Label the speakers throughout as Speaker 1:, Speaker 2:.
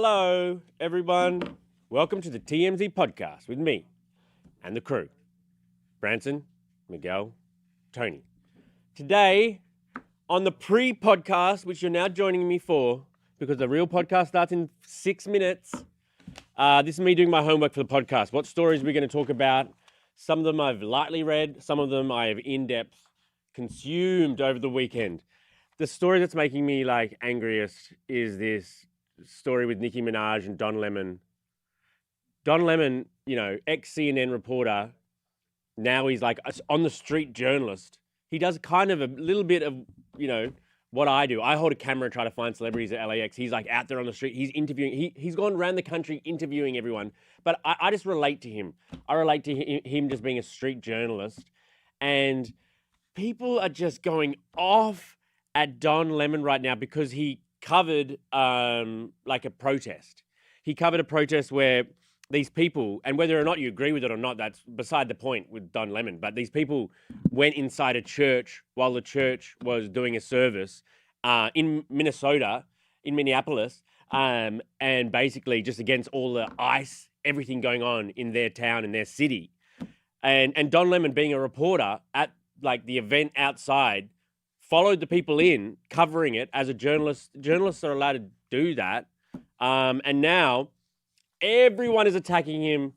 Speaker 1: Hello, everyone. Welcome to the TMZ podcast with me and the crew, Branson, Miguel, Tony. Today, on the pre-podcast, which you're now joining me for, because the real podcast starts in 6 minutes, this is me doing my homework for the podcast. What stories are we going to talk about? Some of them I've lightly read, some of them I have in-depth consumed over the weekend. The story that's making me angriest is this story with Nicki Minaj and Don Lemon. Don Lemon, ex-CNN reporter, now he's like on the street journalist. He does kind of a little bit of, what I do. I hold a camera and try to find celebrities at LAX. He's like out there on the street. He's interviewing. He's gone around the country interviewing everyone. But I just relate to him. I relate to him just being a street journalist. And people are just going off at Don Lemon right now because he covered a protest. He covered a protest where these people, and whether or not you agree with it or not, that's beside the point with Don Lemon, but these people went inside a church while the church was doing a service in Minnesota, in Minneapolis, and basically just against all the ICE, everything going on in their town, in their city. And Don Lemon, being a reporter at the event outside, followed the people in, covering it as a journalist. Journalists are allowed to do that. And now everyone is attacking him,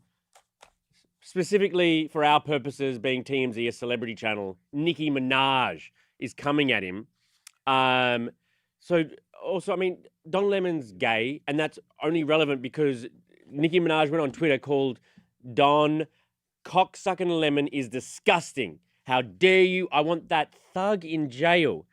Speaker 1: specifically for our purposes, being TMZ, a celebrity channel. Nicki Minaj is coming at him. So also, Don Lemon's gay, and that's only relevant because Nicki Minaj went on Twitter called Don Cocksucking Lemon is disgusting. How dare you? I want that thug in jail.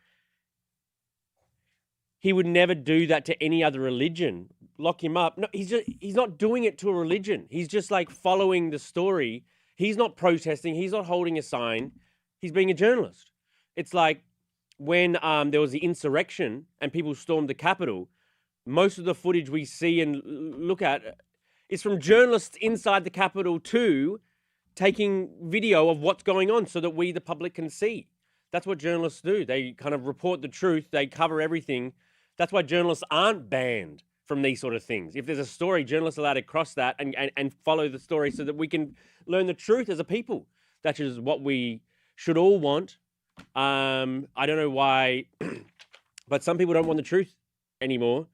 Speaker 1: He would never do that to any other religion. Lock him up. No, he's not doing it to a religion. He's just following the story. He's not protesting. He's not holding a sign. He's being a journalist. It's like when there was the insurrection and people stormed the Capitol, most of the footage we see and look at is from journalists inside the Capitol too, taking video of what's going on so that we, the public, can see. That's what journalists do. They kind of report the truth. They cover everything. That's why journalists aren't banned from these sort of things. If there's a story, journalists are allowed to cross that and follow the story so that we can learn the truth as a people. That is what we should all want. I don't know why, but some people don't want the truth anymore.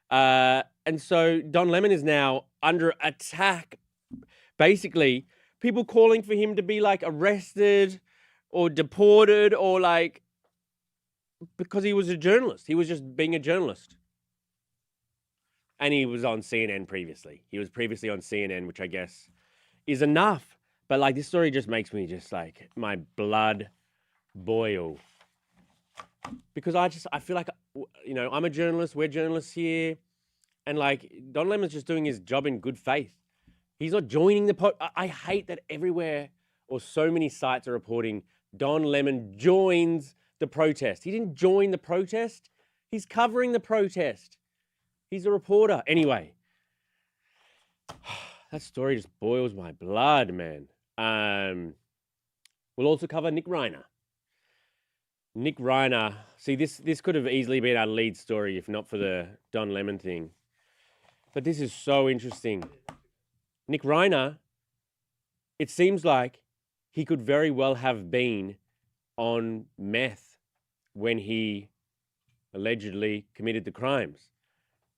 Speaker 1: And so Don Lemon is now under attack. Basically, people calling for him to be arrested or deported or because he was a journalist. He was just being a journalist. And he was on CNN previously. He was previously on CNN, which I guess is enough. But this story just makes me just my blood boil. Because I feel I'm a journalist. We're journalists here. And Don Lemon's just doing his job in good faith. He's not joining the I hate that everywhere or so many sites are reporting Don Lemon joins the protest. He didn't join the protest. He's covering the protest. He's a reporter. Anyway, that story just boils my blood, man. We'll also cover Nick Reiner. Nick Reiner. See, this could have easily been our lead story if not for the Don Lemon thing. But this is so interesting. Nick Reiner, it seems like he could very well have been on meth when he allegedly committed the crimes,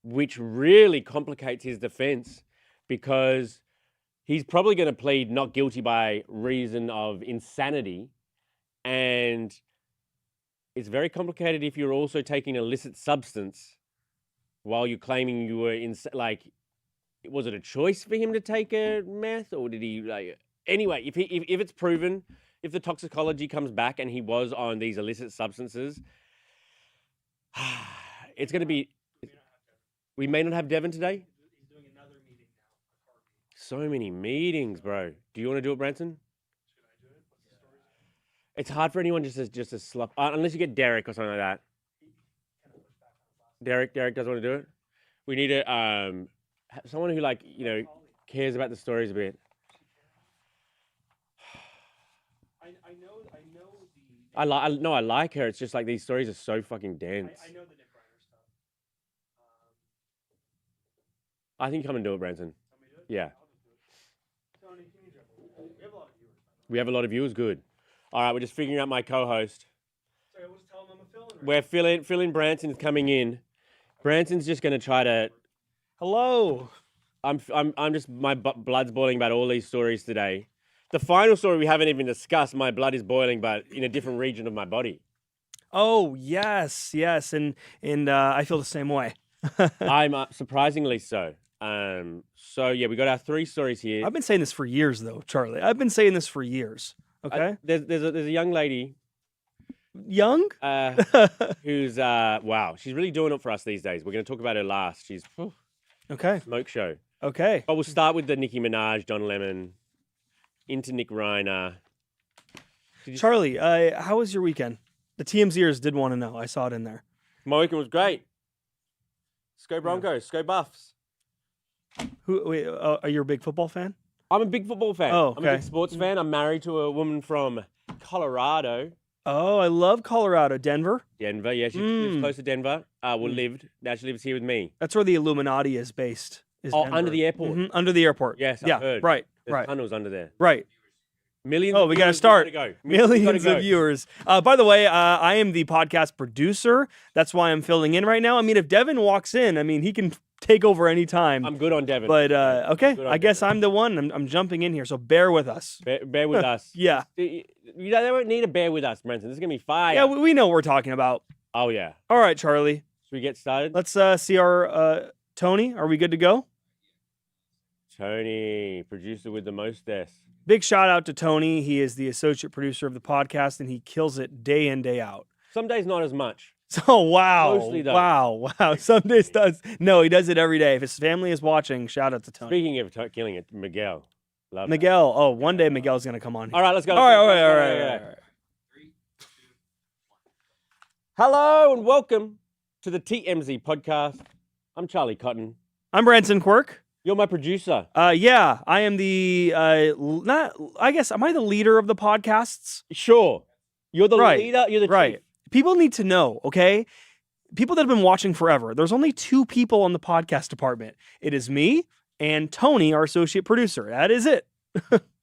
Speaker 1: which really complicates his defense because he's probably going to plead not guilty by reason of insanity. And it's very complicated if you're also taking an illicit substance while you're claiming you were was it a choice for him to take a meth or did he anyway, if it's proven, if the toxicology comes back and he was on these illicit substances, it's going to be, we may not have Devin today.
Speaker 2: He's doing another meeting now.
Speaker 1: So many meetings, bro. Do you want to do it, Branson?
Speaker 2: Should I do it? What's the story?
Speaker 1: It's hard for anyone just to slap, unless you get Derek or something like that.
Speaker 2: He kind of pushed back on his last
Speaker 1: Derek doesn't want to do it. We need a someone who cares about the stories a bit.
Speaker 2: I know
Speaker 1: I like her. It's just these stories are so fucking dense.
Speaker 2: I know the Nick Reiner stuff.
Speaker 1: I think come and do it, Branson.
Speaker 2: Tell me to do it?
Speaker 1: Yeah.
Speaker 2: I'll just do it. Tony, can you jump? We have a lot of viewers.
Speaker 1: We have a lot of viewers. Good. All right, we're just figuring out my co-host.
Speaker 2: Sorry, we'll just tell them I'm a fill-in.
Speaker 1: We're filling Branson's coming in. Branson's just going to try to...
Speaker 3: Hello.
Speaker 1: I'm just... My blood's boiling about all these stories today. The final story we haven't even discussed, my blood is boiling, but in a different region of my body.
Speaker 3: Oh, yes, and I feel the same way.
Speaker 1: I'm surprisingly so. So yeah, we got our 3 stories here.
Speaker 3: I've been saying this for years, though, Charlie. I've been saying this for years. Okay.
Speaker 1: There's a young lady
Speaker 3: Young?
Speaker 1: who's wow, she's really doing it for us these days. We're going to talk about her last. She's
Speaker 3: Okay.
Speaker 1: smoke show.
Speaker 3: Okay.
Speaker 1: But we'll start with the Nicki Minaj, Don Lemon, into Nick Reiner.
Speaker 3: Charlie, how was your weekend? The TMZers did want to know. I saw it in there.
Speaker 1: My weekend was great. Go Broncos, go Buffs.
Speaker 3: Wait, are you a big football fan?
Speaker 1: I'm a big football fan.
Speaker 3: Oh,
Speaker 1: I'm a big
Speaker 3: okay.
Speaker 1: sports fan. I'm married to a woman from Colorado.
Speaker 3: Oh, I love Colorado. Denver?
Speaker 1: Denver, yeah, she lives close to Denver. Lived. Now she lives here with me.
Speaker 3: That's where the Illuminati is based. Is
Speaker 1: Oh,
Speaker 3: Denver.
Speaker 1: under the airport.
Speaker 3: Mhm, under the airport.
Speaker 1: Yes,
Speaker 3: yeah,
Speaker 1: I've heard.
Speaker 3: right,
Speaker 1: There's
Speaker 3: right,
Speaker 1: tunnels under there.
Speaker 3: right.
Speaker 1: Millions.
Speaker 3: Oh,
Speaker 1: of
Speaker 3: we got to
Speaker 1: viewers,
Speaker 3: start.
Speaker 1: we gotta go.
Speaker 3: Millions
Speaker 1: Gotta
Speaker 3: of
Speaker 1: go.
Speaker 3: viewers. By the way, I am the podcast producer. That's why I'm filling in right now. I mean, if Devin walks in, I mean, he can take over any time.
Speaker 1: I'm good on Devin.
Speaker 3: But okay,
Speaker 1: Good on
Speaker 3: I guess
Speaker 1: Devin.
Speaker 3: I'm the one. I'm jumping in here, so bear with us.
Speaker 1: Bear with us.
Speaker 3: Yeah,
Speaker 1: They don't need to bear with us, Branson. This is going to be fire.
Speaker 3: yeah, we know what we're talking about.
Speaker 1: Oh, yeah.
Speaker 3: All right, Charlie,
Speaker 1: Should we get started?
Speaker 3: let's see our Tony. Are we good to go?
Speaker 1: Tony, producer with the mostest.
Speaker 3: Big shout out to Tony. He is the associate producer of the podcast, and he kills it day in, day out.
Speaker 1: Some days not as much.
Speaker 3: Oh, wow.
Speaker 1: Mostly though.
Speaker 3: Wow. Some days does. No, he does it every day. If his family is watching, shout out to Tony.
Speaker 1: Speaking of killing it, Miguel. Love it.
Speaker 3: Miguel. Oh, one day Miguel's going to come on here.
Speaker 1: All right, let's go.
Speaker 3: All right.
Speaker 1: Let's go. Hello and welcome to the TMZ podcast. I'm Charlie Cotton.
Speaker 3: I'm Branson Quirk.
Speaker 1: You're my producer.
Speaker 3: Yeah, I am the, I guess, am I the leader of the podcasts?
Speaker 1: Sure. You're the
Speaker 3: Right,
Speaker 1: leader. You're the
Speaker 3: Right.
Speaker 1: chief.
Speaker 3: People need to know, okay? People that have been watching forever. There's only 2 people on the podcast department. It is me and Tony, our associate producer. That is it.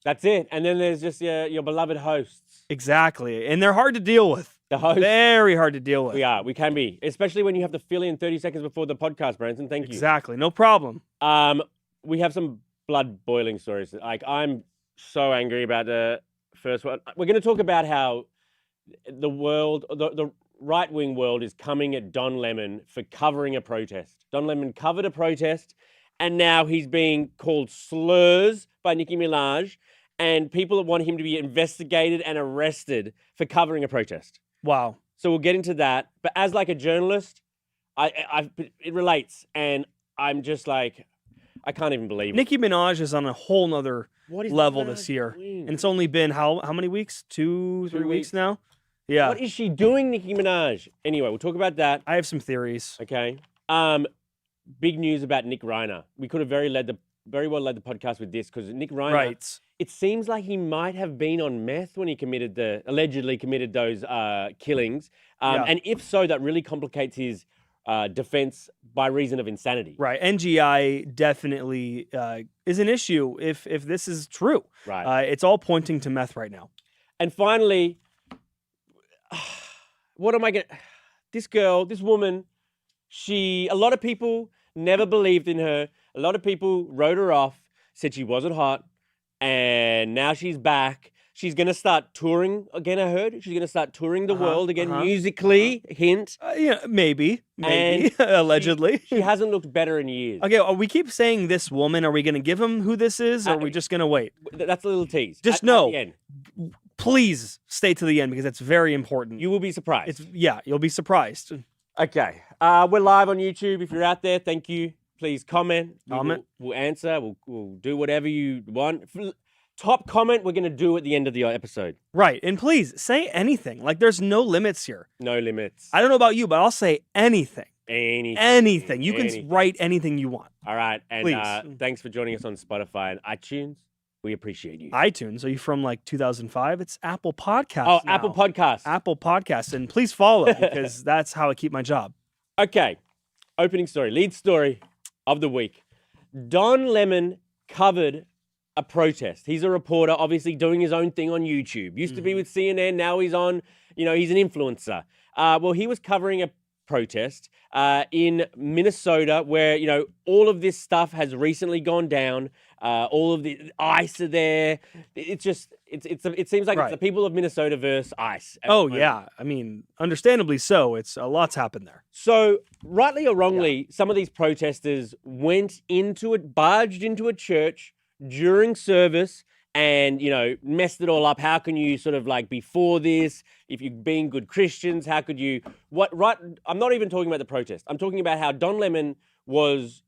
Speaker 1: That's it. And then there's just your beloved hosts.
Speaker 3: Exactly. And they're hard to deal with.
Speaker 1: The hosts.
Speaker 3: Very hard to deal with.
Speaker 1: We can be. Especially when you have to fill in 30 seconds before the podcast, Branson. Thank you.
Speaker 3: Exactly. No problem.
Speaker 1: We have some blood boiling stories. Like, I'm so angry about the first one. We're going to talk about how the world, the right-wing world is coming at Don Lemon for covering a protest. Don Lemon covered a protest, and now he's being called slurs by Nicki Minaj, and people that want him to be investigated and arrested for covering a protest.
Speaker 3: Wow.
Speaker 1: So we'll get into that. But as like a journalist, it relates, and I'm just like, I can't even believe it.
Speaker 3: Nicki Minaj is on a whole nother
Speaker 1: What is
Speaker 3: level
Speaker 1: Minaj
Speaker 3: this year.
Speaker 1: doing?
Speaker 3: And it's only been how many weeks? 2, 3
Speaker 1: 2
Speaker 3: weeks
Speaker 1: weeks.
Speaker 3: now? Yeah.
Speaker 1: What is she doing, Nicki Minaj? Anyway, we'll talk about that.
Speaker 3: I have some theories.
Speaker 1: Okay. Big news about Nick Reiner. We could have very well led the podcast with this because Nick Reiner.
Speaker 3: Right.
Speaker 1: It seems like he might have been on meth when he allegedly committed those killings.
Speaker 3: Yeah.
Speaker 1: And if so, that really complicates his defense by reason of insanity.
Speaker 3: Right. NGI definitely is an issue if this is true.
Speaker 1: Right.
Speaker 3: It's all pointing to meth right now.
Speaker 1: And finally, what am I going to... This girl, this woman, a lot of people never believed in her. A lot of people wrote her off, said she wasn't hot, and now she's back. She's going to start touring again, I heard. She's going to start touring the world again, musically, hint.
Speaker 3: Yeah, maybe, allegedly.
Speaker 1: She hasn't looked better in years.
Speaker 3: Okay, we keep saying this woman. Are we going to give him who this is, or are we just going to wait?
Speaker 1: That's a little tease.
Speaker 3: Just
Speaker 1: At
Speaker 3: know.
Speaker 1: the end,
Speaker 3: Please stay to the end because it's very important.
Speaker 1: you will be surprised.
Speaker 3: You'll be surprised.
Speaker 1: Okay. We're live on YouTube. If you're out there, thank you. Please comment.
Speaker 3: Comment.
Speaker 1: We'll answer. We'll do whatever you want. Top comment we're going to do at the end of the episode.
Speaker 3: Right, and please say anything. Like there's no limits here.
Speaker 1: No limits.
Speaker 3: I don't know about you, but I'll say anything.
Speaker 1: Anything.
Speaker 3: Anything. You
Speaker 1: Anything.
Speaker 3: can write anything you want.
Speaker 1: All right. And
Speaker 3: Please.
Speaker 1: Thanks for joining us on Spotify and iTunes. We appreciate you.
Speaker 3: iTunes. Are you from like 2005? It's Apple Podcasts.
Speaker 1: Oh,
Speaker 3: now.
Speaker 1: Apple Podcasts.
Speaker 3: Apple Podcasts, and please follow because that's how I keep my job.
Speaker 1: Okay. Opening story. Lead story of the week. Don Lemon covered a protest. He's a reporter, obviously doing his own thing on YouTube. Used to be with CNN, now he's on, he's an influencer. Well, he was covering a protest in Minnesota where, all of this stuff has recently gone down. All of the ICE are there. It seems like it's the people of Minnesota versus ICE.
Speaker 3: Oh, yeah. I mean, understandably so. It's a lot's happened there.
Speaker 1: So, rightly or wrongly, some of these protesters barged into a church during service and, messed it all up. How can you sort of be for this? If you're being good Christians, how could you, I'm not even talking about the protest. I'm talking about how Don Lemon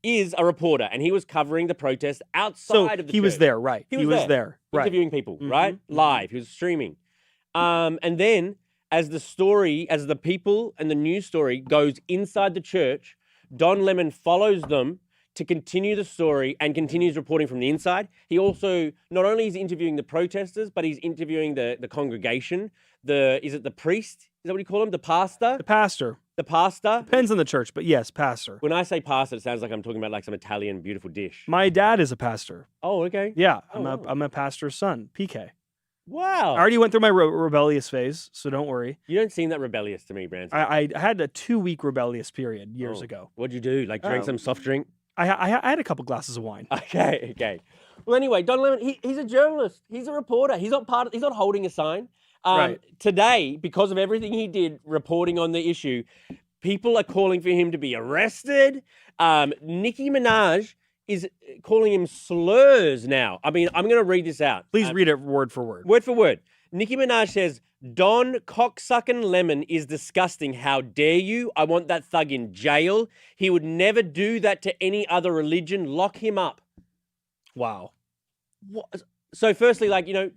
Speaker 1: is a reporter and he was covering the protest outside of the church.
Speaker 3: He was there, right. He was there. Right.
Speaker 1: Interviewing people, right? Live. He was streaming. And then as the people and the news story goes inside the church, Don Lemon follows them to continue the story and continues reporting from the inside. He also, not only is interviewing the protesters, but he's interviewing the congregation. Is it the priest? Is that what you call him? The pastor?
Speaker 3: The pastor.
Speaker 1: The pastor?
Speaker 3: Depends on the church, but yes, pastor.
Speaker 1: When I say pastor, it sounds like I'm talking about some Italian beautiful dish.
Speaker 3: My dad is a pastor.
Speaker 1: Oh, okay.
Speaker 3: Yeah, I'm a pastor's son, PK.
Speaker 1: Wow.
Speaker 3: I already went through my rebellious phase, so don't worry.
Speaker 1: You don't seem that rebellious to me, Branson.
Speaker 3: I had a 2-week rebellious period years ago.
Speaker 1: What'd you do? Drink some soft drink?
Speaker 3: I had a couple glasses of wine.
Speaker 1: Okay. Well, anyway, Don Lemon, he's a journalist. He's a reporter. He's not holding a sign.
Speaker 3: Right.
Speaker 1: Today, because of everything he did reporting on the issue, people are calling for him to be arrested. Nicki Minaj is calling him slurs now. I mean, I'm going to read this out.
Speaker 3: Please read it word for word.
Speaker 1: Word for word. Nicki Minaj says, Don cocksucking Lemon is disgusting. How dare you? I want that thug in jail. He would never do that to any other religion. Lock him up.
Speaker 3: Wow.
Speaker 1: What? So firstly,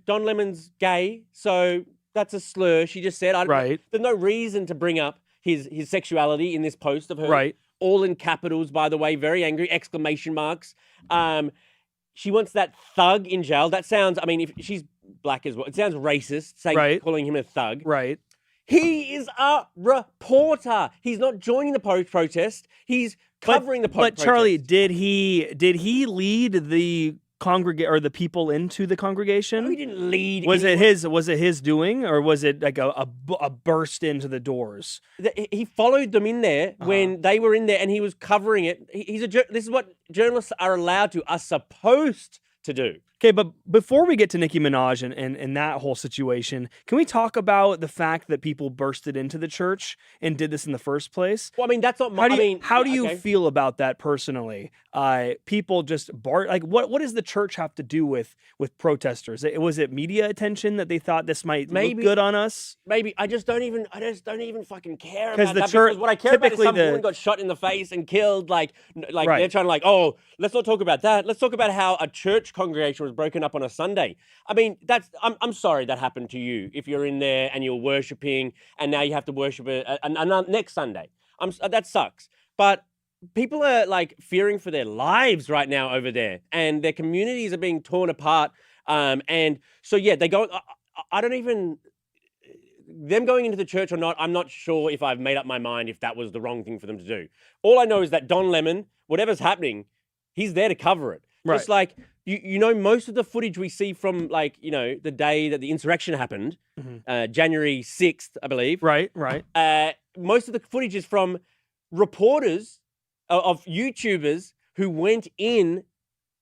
Speaker 1: Don Lemon's gay, so that's a slur. She just said,
Speaker 3: right.
Speaker 1: There's no reason to bring up his sexuality in this post of her.
Speaker 3: Right.
Speaker 1: All in capitals, by the way, very angry, exclamation marks. She wants that thug in jail. That sounds, if she's black as well, it sounds racist, calling him a thug.
Speaker 3: Right.
Speaker 1: He is a reporter. He's not joining the protest. He's covering the protest.
Speaker 3: But Charlie, did he lead the the people into the congregation?
Speaker 1: No, he didn't lead.
Speaker 3: Was it his doing, or was it like a burst into the doors?
Speaker 1: He followed them in there when they were in there, and he was covering it. This is what journalists are supposed to do.
Speaker 3: Okay, but before we get to Nicki Minaj and that whole situation, can we talk about the fact that people bursted into the church and did this in the first place?
Speaker 1: Well, that's not.
Speaker 3: How do you feel about that personally? People just what does the church have to do with protesters? Was it media attention that they thought this might look good on us?
Speaker 1: Maybe I just don't even fucking care about
Speaker 3: the
Speaker 1: that
Speaker 3: church,
Speaker 1: because what I care about is some woman got shot in the face and killed. Right. They're trying to let's not talk about that. Let's talk about how a church congregation was broken up on a Sunday. I'm sorry that happened to you if you're in there and you're worshiping and now you have to worship next Sunday. That sucks. But people are fearing for their lives right now over there, and their communities are being torn apart. And so they go. I don't even. Them going into the church or not, I'm not sure if I've made up my mind if that was the wrong thing for them to do. All I know is that Don Lemon, whatever's happening, he's there to cover it.
Speaker 3: Right.
Speaker 1: Just most of the footage we see from the day that the insurrection happened, January 6th, I believe.
Speaker 3: Right.
Speaker 1: Most of the footage is from reporters of YouTubers who went in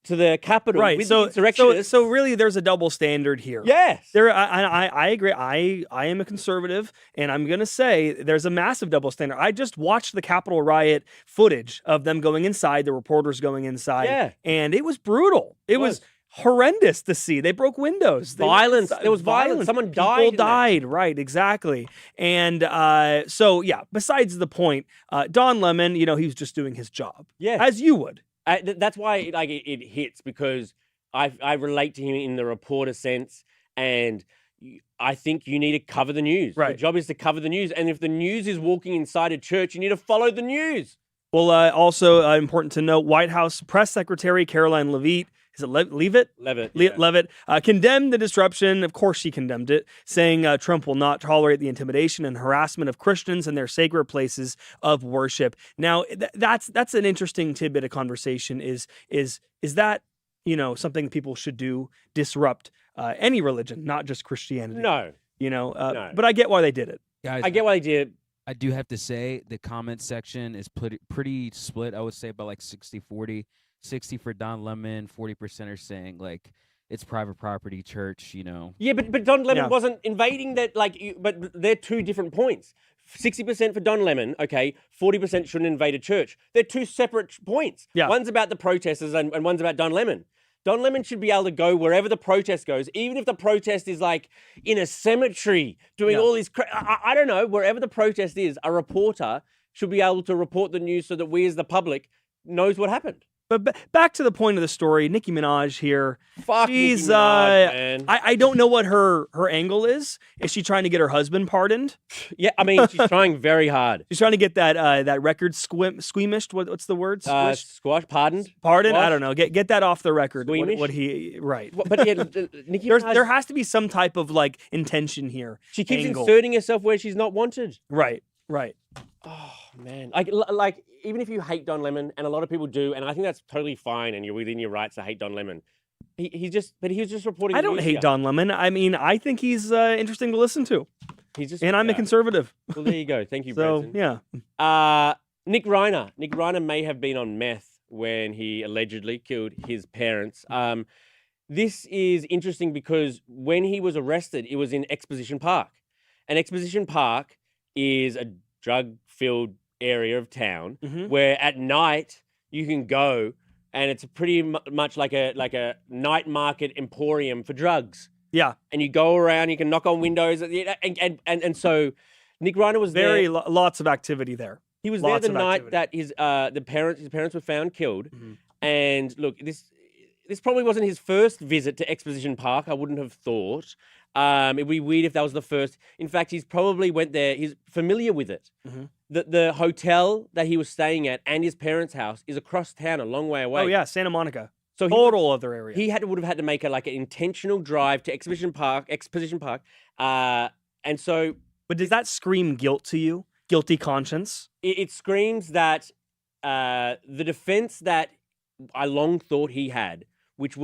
Speaker 1: to the Capitol with the insurrectionists.
Speaker 3: So really there's a double standard here.
Speaker 1: Yes.
Speaker 3: I agree. I am a conservative, and I'm going to say there's a massive double standard. I just watched the Capitol riot footage of them going inside, the reporters going inside, and it was brutal. It was horrendous to see. They broke windows.
Speaker 1: There was violence. Someone died.
Speaker 3: People died. Right, exactly. And besides the point, Don Lemon, he was just doing his job.
Speaker 1: Yeah.
Speaker 3: As you would.
Speaker 1: That's why it hits, because I relate to him in the reporter sense, and I think you need to cover the news.
Speaker 3: Right.
Speaker 1: Your job is to cover the news, and if the news is walking inside a church, you need to follow the news.
Speaker 3: Well, also important to note, White House Press Secretary Caroline Leavitt is it Leavitt?
Speaker 1: Levitt. Yeah.
Speaker 3: Levitt condemned the disruption. Of course, she condemned it, saying Trump will not tolerate the intimidation and harassment of Christians in their sacred places of worship. Now, that's an interesting tidbit of conversation. Is that something people should do? Disrupt any religion, not just Christianity.
Speaker 1: No.
Speaker 3: No. But I get why they did it.
Speaker 4: Guys,
Speaker 1: I get why they did.
Speaker 4: I do have to say the comment section is pretty split. I would say about like 60-40. 60 for Don Lemon, 40% are saying like it's private property, church,
Speaker 1: Yeah, but Don Lemon wasn't invading that. But they're two different points. 60% for Don Lemon, okay. 40% shouldn't invade a church. They're two separate points.
Speaker 3: Yeah.
Speaker 1: One's about the protesters and one's about Don Lemon. Don Lemon should be able to go wherever the protest goes, even if the protest is like in a cemetery doing all these. I don't know. Wherever the protest is, a reporter should be able to report the news so that we as the public knows what happened.
Speaker 3: But back to the point of the story, Nicki Minaj here.
Speaker 1: Fuck
Speaker 3: She's,
Speaker 1: Nicki Minaj, man.
Speaker 3: I don't know what her angle is. Is she trying to get her husband pardoned?
Speaker 1: Yeah, I mean, she's trying very hard.
Speaker 3: She's trying to get that record squeamished. What's the word?
Speaker 1: Squash, pardoned?
Speaker 3: Pardon?
Speaker 1: Squash?
Speaker 3: I don't know. Get that off the record.
Speaker 1: Squeamish?
Speaker 3: What he right.
Speaker 1: But yeah, Nicki Minaj,
Speaker 3: There has to be some type of like intention here.
Speaker 1: she keeps
Speaker 3: angle.
Speaker 1: inserting herself where she's not wanted.
Speaker 3: Right.
Speaker 1: Oh man, like even if you hate Don Lemon, and a lot of people do, and I think that's totally fine, and you're within your rights to hate Don Lemon. He was just reporting.
Speaker 3: I don't hate Don Lemon. I mean, I think he's interesting to listen to. And I'm a conservative.
Speaker 1: Well, there you go. Thank you,
Speaker 3: So
Speaker 1: Branson.
Speaker 3: yeah.
Speaker 1: Nick Reiner may have been on meth when he allegedly killed his parents. This is interesting because when he was arrested, it was in Exposition Park, and Exposition Park is a drug-filled area of town where at night you can go and it's pretty much like a night market emporium for drugs.
Speaker 3: Yeah.
Speaker 1: And you go around, you can knock on windows, and so Nick Reiner was
Speaker 3: Very
Speaker 1: there.
Speaker 3: lots of activity there.
Speaker 1: He was
Speaker 3: lots
Speaker 1: there the
Speaker 3: of
Speaker 1: night
Speaker 3: activity.
Speaker 1: that his parents were found killed. And look, this probably wasn't his first visit to Exposition Park. I wouldn't have thought. It'd be weird if that was the first. In fact, he's probably went there. He's familiar with it. The hotel that he was staying at and his parents' house is across town, a long way away.
Speaker 3: Oh yeah, Santa Monica.
Speaker 1: So
Speaker 3: Total other area.
Speaker 1: He would have had to make an intentional drive to Exposition Park. And so.
Speaker 3: But does that scream guilt to you? Guilty conscience?
Speaker 1: It screams that the defense that I long thought he had, which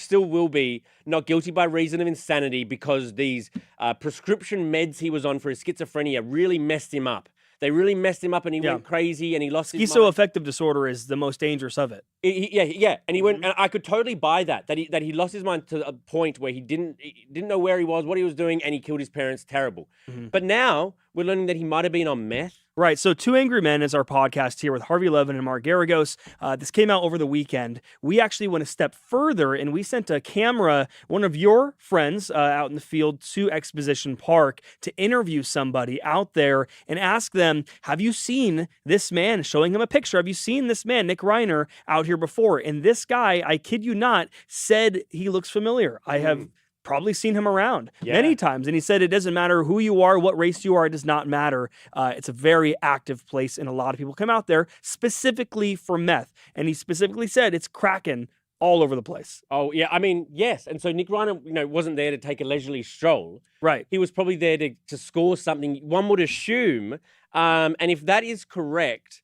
Speaker 1: still will be, not guilty by reason of insanity because these prescription meds he was on for his schizophrenia really messed him up. They really messed him up and he went crazy and he lost his mind.
Speaker 3: Schizoaffective disorder is the most dangerous of it.
Speaker 1: Yeah. And he went, and I could totally buy that he lost his mind to a point where he didn't know where he was, what he was doing, and he killed his parents. Terrible. But now we're learning that he might have been on meth.
Speaker 3: Right. So Two Angry Men is our podcast here with Harvey Levin and Mark Garagos. This came out over the weekend. We actually went a step further and we sent a camera, one of your friends out in the field to Exposition Park to interview somebody out there and ask them, have you seen this man? Showing him a picture. Have you seen this man, Nick Reiner, out here before? And this guy, I kid you not, said he looks familiar. I have probably seen him around many times. And he said, it doesn't matter who you are, what race you are, it does not matter. It's a very active place and a lot of people come out there specifically for meth. And he specifically said it's cracking all over the place.
Speaker 1: Oh, yeah. I mean, yes. And so Nick Reiner, wasn't there to take a leisurely stroll.
Speaker 3: Right.
Speaker 1: He was probably there to score something, one would assume. And if that is correct,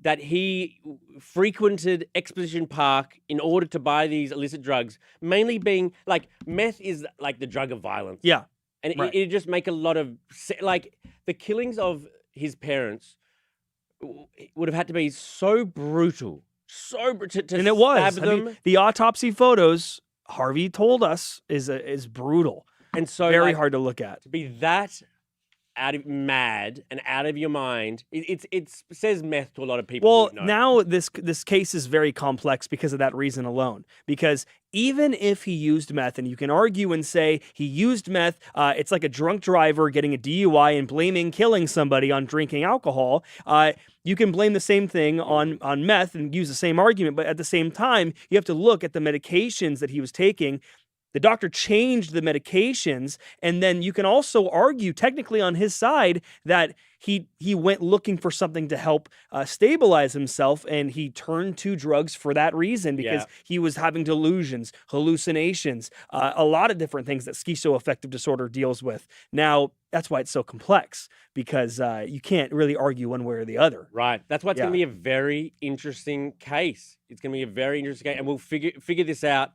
Speaker 1: that he frequented Exposition Park in order to buy these illicit drugs, mainly being like meth is like the drug of violence.
Speaker 3: Yeah.
Speaker 1: And it just make a lot of like the killings of his parents would have had to be so brutal, to
Speaker 3: and it was.
Speaker 1: stab them.
Speaker 3: The autopsy photos, Harvey told us, is brutal.
Speaker 1: And so
Speaker 3: very hard to look at.
Speaker 1: To be that mad and out of your mind, it says meth to a lot of people.
Speaker 3: Well, now this case is very complex because of that reason alone. Because even if he used meth, and you can argue and say he used meth, it's like a drunk driver getting a DUI and blaming killing somebody on drinking alcohol. You can blame the same thing on meth and use the same argument, but at the same time, you have to look at the medications that he was taking. The doctor changed the medications, and then you can also argue technically on his side that he went looking for something to help stabilize himself, and he turned to drugs for that reason because he was having delusions, hallucinations, a lot of different things that schizoaffective disorder deals with. Now, that's why it's so complex, because you can't really argue one way or the other.
Speaker 1: Right. That's why it's going to be a very interesting case. It's going to be a very interesting case, and we'll figure this out.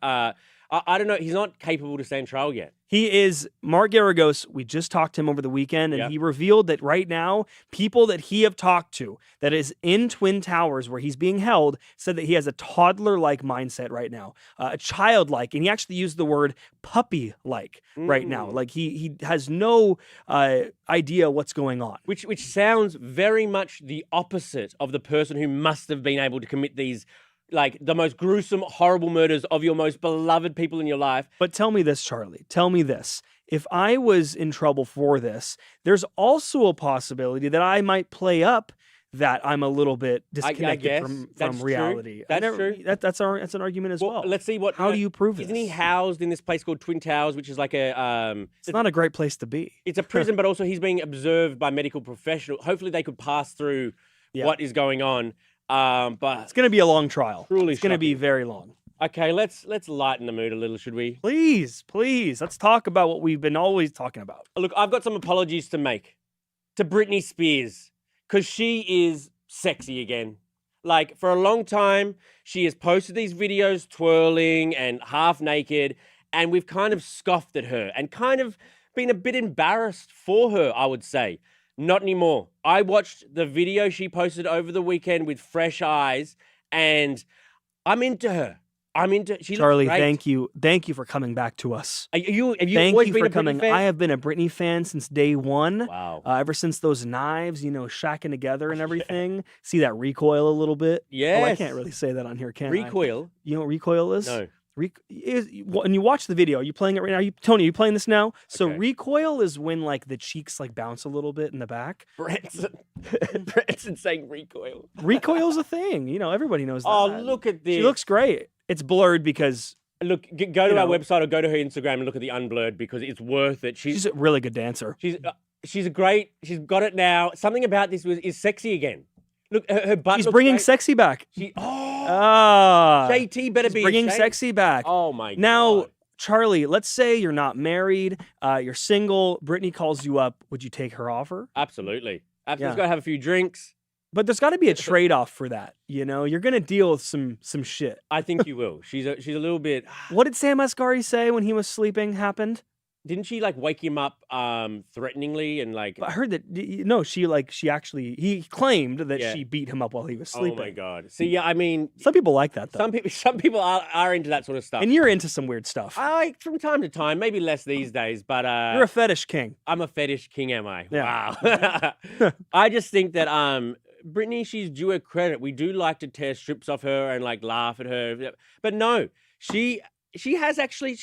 Speaker 1: I don't know. He's not capable to stand trial yet.
Speaker 3: He is. Mark Garagos, we just talked to him over the weekend, and he revealed that right now, people that he have talked to that is in Twin Towers where he's being held said that he has a toddler-like mindset right now, a childlike, and he actually used the word puppy-like right now. Like he has no idea what's going on.
Speaker 1: Which sounds very much the opposite of the person who must have been able to commit these, like, the most gruesome, horrible murders of your most beloved people in your life.
Speaker 3: But tell me this, Charlie. Tell me this. If I was in trouble for this, there's also a possibility that I might play up that I'm a little bit disconnected from reality.
Speaker 1: True. That's true.
Speaker 3: That's an argument as well.
Speaker 1: Let's see what.
Speaker 3: How do you prove this?
Speaker 1: Isn't he housed in this place called Twin Towers, which is like a?
Speaker 3: It's not a great place to be.
Speaker 1: It's a prison, but also he's being observed by medical professionals. Hopefully, they could pass through what is going on. But
Speaker 3: it's going to be a long trial.
Speaker 1: Truly,
Speaker 3: it's going to be very long.
Speaker 1: Okay, let's lighten the mood a little, should we?
Speaker 3: Please. Let's talk about what we've been always talking about.
Speaker 1: Look, I've got some apologies to make to Britney Spears, because she is sexy again. Like, for a long time, she has posted these videos twirling and half naked, and we've kind of scoffed at her and kind of been a bit embarrassed for her, I would say. Not anymore. I watched the video she posted over the weekend with fresh eyes, and I'm into her. She
Speaker 3: Charlie,
Speaker 1: looks great.
Speaker 3: thank you for coming back to us.
Speaker 1: Have you
Speaker 3: thank
Speaker 1: always
Speaker 3: you
Speaker 1: been
Speaker 3: for
Speaker 1: a Britney
Speaker 3: coming.
Speaker 1: fan?
Speaker 3: I have been a Britney fan since day one.
Speaker 1: Wow.
Speaker 3: Ever since those knives, shacking together and everything. See that recoil a little bit?
Speaker 1: Yes.
Speaker 3: Oh, I can't really say that on here, can I?
Speaker 1: Recoil?
Speaker 3: You know what recoil is?
Speaker 1: No.
Speaker 3: When you watch the video, are you playing it right now? Tony, are you playing this now? So
Speaker 1: Okay.
Speaker 3: recoil is when like the cheeks like bounce a little bit in the back.
Speaker 1: Branson saying recoil.
Speaker 3: Recoil's a thing. Everybody knows that.
Speaker 1: Oh, look at this.
Speaker 3: She looks great. It's blurred because
Speaker 1: Look, go to our website or go to her Instagram and look at the unblurred, because it's worth it.
Speaker 3: she's a really good dancer.
Speaker 1: She's she's got it now. Something about this is sexy again. Look, her butt.
Speaker 3: She's
Speaker 1: looks
Speaker 3: bringing
Speaker 1: great.
Speaker 3: sexy back.
Speaker 1: JT better be
Speaker 3: bringing
Speaker 1: ashamed.
Speaker 3: sexy back.
Speaker 1: Oh my
Speaker 3: Now,
Speaker 1: God.
Speaker 3: Charlie, let's say you're not married, you're single. Britney calls you up. Would you take her offer?
Speaker 1: Absolutely.
Speaker 3: Yeah.
Speaker 1: Got to have a few drinks.
Speaker 3: But there's got to be a trade-off for that. You're gonna deal with some shit.
Speaker 1: I think you will. She's a little bit.
Speaker 3: What did Sam Asghari say when he was sleeping happened?
Speaker 1: Didn't she like wake him up threateningly and like?
Speaker 3: I heard that he claimed that she beat him up while he was sleeping.
Speaker 1: Oh my God. See, yeah, I mean,
Speaker 3: some people like that though.
Speaker 1: Some people are into that sort of stuff.
Speaker 3: And you're into some weird stuff.
Speaker 1: From time to time, maybe less these days, but
Speaker 3: you're a fetish king.
Speaker 1: I'm a fetish king, am I?
Speaker 3: Yeah.
Speaker 1: Wow. I just think that Britney, she's due her credit. We do like to tear strips off her and like laugh at her, but no, she's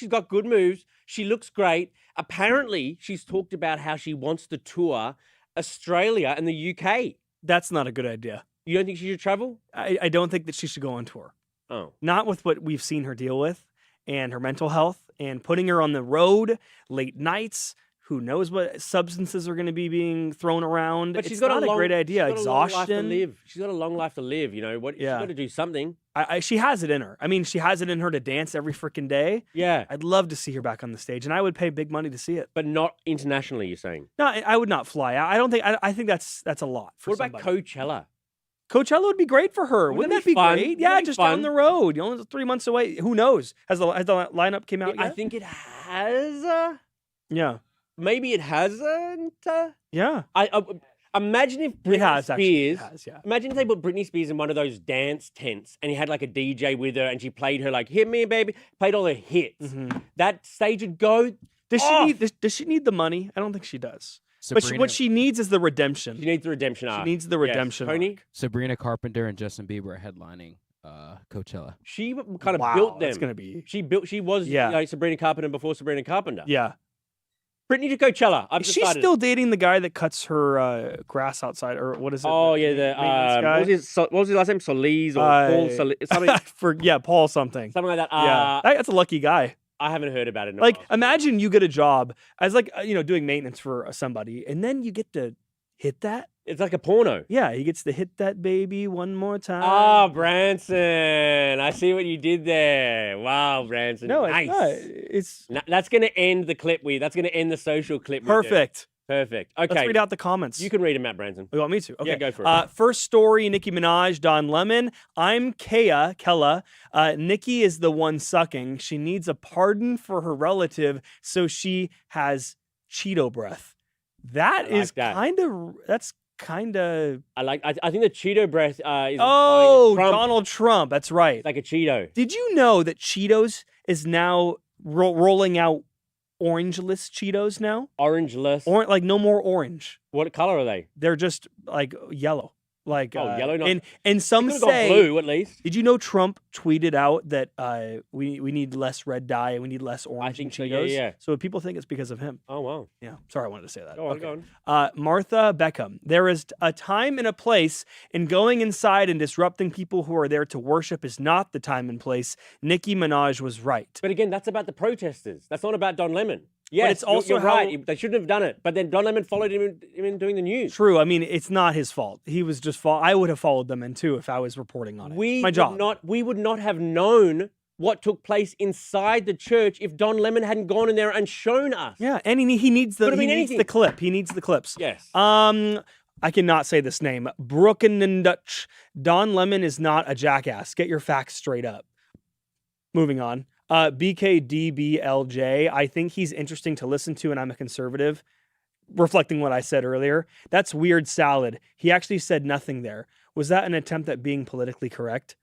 Speaker 1: got good moves. She looks great. Apparently, she's talked about how she wants to tour Australia and the UK.
Speaker 3: That's not a good idea.
Speaker 1: You don't think she should travel?
Speaker 3: I don't think that she should go on tour.
Speaker 1: Oh.
Speaker 3: Not with what we've seen her deal with and her mental health and putting her on the road, late nights. Who knows what substances are going to be being thrown around?
Speaker 1: But she's
Speaker 3: it's
Speaker 1: got
Speaker 3: not a great idea. Exhaustion.
Speaker 1: She's got a long life to live. She's got to do something.
Speaker 3: She has it in her. I mean, she has it in her to dance every freaking day.
Speaker 1: Yeah.
Speaker 3: I'd love to see her back on the stage, and I would pay big money to see it.
Speaker 1: But not internationally, you're saying?
Speaker 3: No, I would not fly. I think that's a lot for
Speaker 1: somebody. What about Coachella?
Speaker 3: Coachella would be great for her. Wouldn't that be
Speaker 1: fun?
Speaker 3: Great? Yeah, just down the road. Only 3 months away. Who knows? Has the lineup came out yet?
Speaker 1: I think it has.
Speaker 3: Yeah.
Speaker 1: Maybe it hasn't.
Speaker 3: Yeah.
Speaker 1: I imagine if Britney Spears.
Speaker 3: Yeah.
Speaker 1: Imagine if they put Britney Spears in one of those dance tents, and he had like a DJ with her, and she played her like "Hit Me, Baby," played all her hits. Mm-hmm. That stage would go.
Speaker 3: Does she need the money? I don't think she does. Sabrina, but what she needs is the redemption.
Speaker 1: She needs the redemption arc.
Speaker 3: She needs the redemption
Speaker 1: Tony?
Speaker 3: arc.
Speaker 4: Sabrina Carpenter and Justin Bieber are headlining Coachella.
Speaker 1: She kind of built them.
Speaker 3: That's gonna be.
Speaker 1: She was Sabrina Carpenter before Sabrina Carpenter.
Speaker 3: Yeah.
Speaker 1: Britney to Coachella.
Speaker 3: Is she still dating the guy that cuts her grass outside, or what is it?
Speaker 1: Oh yeah, what was his last name? Solis or Paul Solis? Something.
Speaker 3: Paul something.
Speaker 1: Something like that.
Speaker 3: That's a lucky guy.
Speaker 1: I haven't heard about it.
Speaker 3: Imagine you get a job as doing maintenance for somebody, and then you get to hit that.
Speaker 1: It's like a porno.
Speaker 3: Yeah, he gets to hit that baby one more time.
Speaker 1: Oh, Branson. I see what you did there. Wow, Branson.
Speaker 3: No,
Speaker 1: nice.
Speaker 3: It's
Speaker 1: That's going to end the clip with. That's going to end the social clip with.
Speaker 3: perfect.
Speaker 1: Perfect. Okay.
Speaker 3: Let's read out the comments.
Speaker 1: You can read them out, Branson.
Speaker 3: You want me to? Okay,
Speaker 1: Yeah, go for it.
Speaker 3: First story, Nicki Minaj, Don Lemon. I'm Kella. Nicki is the one sucking. She needs a pardon for her relative, so she has Cheeto breath. That
Speaker 1: I like
Speaker 3: is
Speaker 1: that.
Speaker 3: That's kind of.
Speaker 1: I think the Cheeto breath is.
Speaker 3: Oh,
Speaker 1: Trump.
Speaker 3: Donald Trump. That's right.
Speaker 1: It's like a Cheeto.
Speaker 3: Did you know that Cheetos is now rolling out orangeless Cheetos now?
Speaker 1: Orangeless.
Speaker 3: Like no more orange.
Speaker 1: What color are they?
Speaker 3: They're just like yellow. Like
Speaker 1: yellow. Not...
Speaker 3: And some
Speaker 1: They could've gone
Speaker 3: say
Speaker 1: blue at least.
Speaker 3: Did you know Trump tweeted out that we need less red dye and we need less orange in
Speaker 1: think so,
Speaker 3: Cheetos?
Speaker 1: yeah.
Speaker 3: So people think it's because of him.
Speaker 1: Oh wow.
Speaker 3: Yeah. Sorry, I wanted to say that.
Speaker 1: Go on, go
Speaker 3: Martha Beckham. There is a time and a place, and going inside and disrupting people who are there to worship is not the time and place. Nicki Minaj was right.
Speaker 1: But again, that's about the protesters. That's not about Don Lemon. Yes,
Speaker 3: it's also
Speaker 1: you're right. They shouldn't have done it. But then Don Lemon followed him in doing the news.
Speaker 3: True. I mean, it's not his fault. He was just I would have followed them in too if I was reporting on it. My job.
Speaker 1: We would not have known what took place inside the church if Don Lemon hadn't gone in there and shown us.
Speaker 3: Yeah, and he needs the the clip. He needs the clips.
Speaker 1: Yes.
Speaker 3: I cannot say this name. Brooken Dutch. Don Lemon is not a jackass. Get your facts straight up. Moving on. BKDBLJ. I think he's interesting to listen to, and I'm a conservative. Reflecting what I said earlier. That's weird salad. He actually said nothing there. Was that an attempt at being politically correct?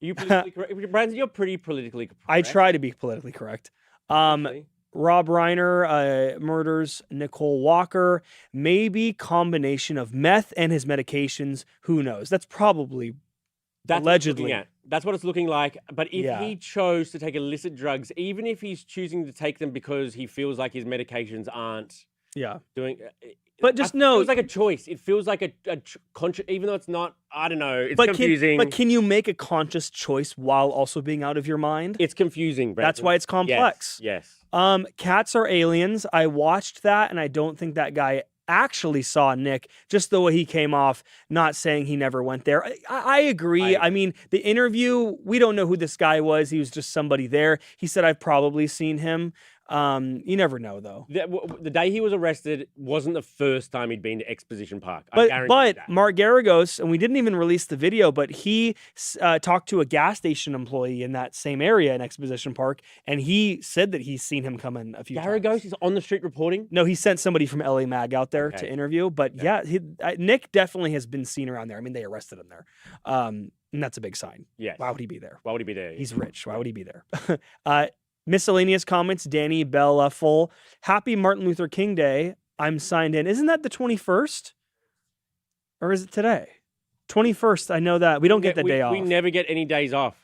Speaker 1: You politically correct? Brandon, you're pretty politically correct.
Speaker 3: I try to be politically correct. Rob Reiner murders Nicole Walker. Maybe combination of meth and his medications. Who knows? That's probably allegedly.
Speaker 1: That's what it's looking like. But if he chose to take illicit drugs, even if he's choosing to take them because he feels like his medications aren't doing...
Speaker 3: But just know...
Speaker 1: It feels like a choice. It feels like a conscious... Even though it's not... I don't know. It's confusing.
Speaker 3: But can you make a conscious choice while also being out of your mind?
Speaker 1: It's confusing, Brandon.
Speaker 3: That's why it's complex.
Speaker 1: Yes.
Speaker 3: Cats are aliens. I watched that, and I don't think that guy actually saw Nick, just the way he came off, not saying he never went there. I agree. I mean, the interview, we don't know who this guy was. He was just somebody there. He said, I've probably seen him. You never know, though.
Speaker 1: The day he was arrested wasn't the first time he'd been to Exposition Park.
Speaker 3: But
Speaker 1: that.
Speaker 3: Mark Garagos, and we didn't even release the video, but he talked to a gas station employee in that same area in Exposition Park, and he said that he's seen him come in a few times.
Speaker 1: Garagos is on the street reporting?
Speaker 3: No, he sent somebody from LA Mag out there to interview. But Nick definitely has been seen around there. I mean, they arrested him there. And that's a big sign.
Speaker 1: Yes.
Speaker 3: Why would he be there?
Speaker 1: Why would he be there?
Speaker 3: He's rich. Why would he be there? Miscellaneous comments, Danny Bella Full. Happy Martin Luther King Day. I'm signed in. Isn't that the 21st? Or is it today? 21st, I know that. We don't get that day off.
Speaker 1: We never get any days off.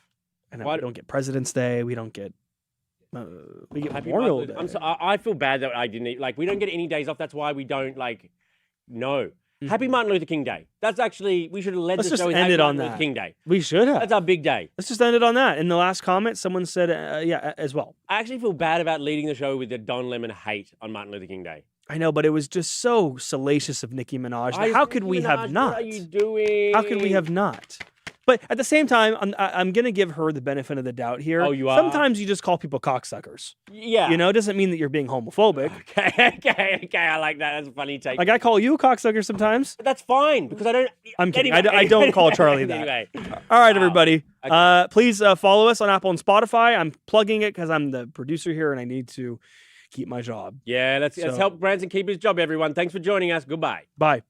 Speaker 3: And we don't get President's Day. We don't get... we get Memorial Day.
Speaker 1: I feel bad that I didn't... Like, we don't get any days off. That's why we don't, know. Happy Martin Luther King Day. That's actually... We should have led the show with Happy Martin Luther King Day.
Speaker 3: We should have.
Speaker 1: That's our big day.
Speaker 3: Let's just end it on that. In the last comment, someone said, as well.
Speaker 1: I actually feel bad about leading the show with the Don Lemon hate on Martin Luther King Day.
Speaker 3: I know, but it was just so salacious of Nicki Minaj. How could we have not?
Speaker 1: What are you doing?
Speaker 3: How could we have not? But at the same time, I'm going to give her the benefit of the doubt here.
Speaker 1: Oh, you are?
Speaker 3: Sometimes you just call people cocksuckers.
Speaker 1: Yeah.
Speaker 3: You know, it doesn't mean that you're being homophobic.
Speaker 1: Okay. I like that. That's a funny take.
Speaker 3: Like, I call you a cocksucker sometimes.
Speaker 1: But that's fine, because I don't...
Speaker 3: I'm kidding.
Speaker 1: Anyway.
Speaker 3: I don't call Charlie that.
Speaker 1: Anyway.
Speaker 3: All right, everybody.
Speaker 1: Okay.
Speaker 3: Please follow us on Apple and Spotify. I'm plugging it because I'm the producer here and I need to keep my job.
Speaker 1: Yeah, let's help Branson keep his job, everyone. Thanks for joining us. Goodbye.
Speaker 3: Bye.